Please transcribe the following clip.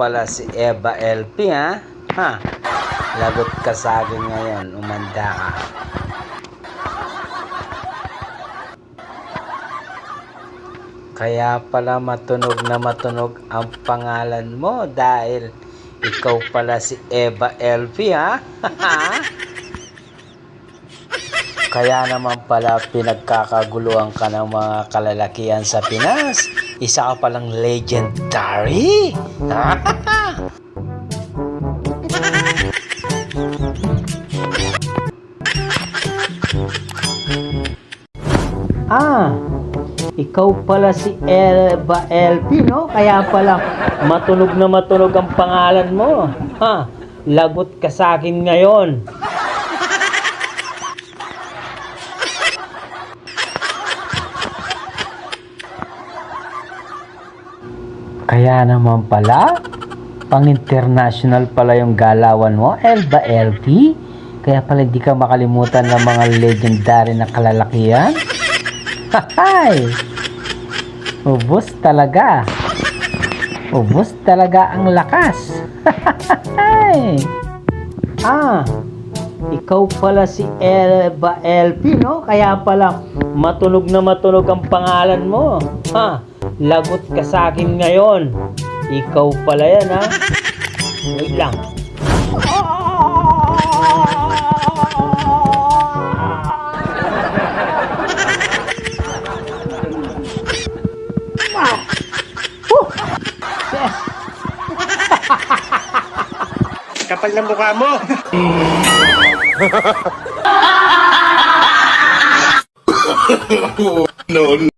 pala si Eva LP, ha? Ha? Lagot ka sa akin ngayon, umanda ka. Kaya pala matunog na matunog ang pangalan mo dahil ikaw pala si Eva LP, ha? Kaya naman pala pinagkakaguluhan ka ng mga kalalakihan sa Pinas. Isa ka palang legendary. Ikaw pala si Eva LP, no? Kaya pala matunog na matunog ang pangalan mo. Ha? Lagot ka sa akin ngayon. Kaya naman pala, pang-international pala yung galawan mo, Eva LP. Kaya pala di ka makalimutan ng mga legendary na kalalakihan. Hay! Ubos talaga. Ubos talaga ang lakas. Hay! Ikaw pala si Eva LP, no? Kaya pala matunog na matunog ang pangalan mo. Ha? Lagot ka sa akin ngayon. Ikaw pala yan, ha? Wait lang. Kapal ng mukha mo! No, no.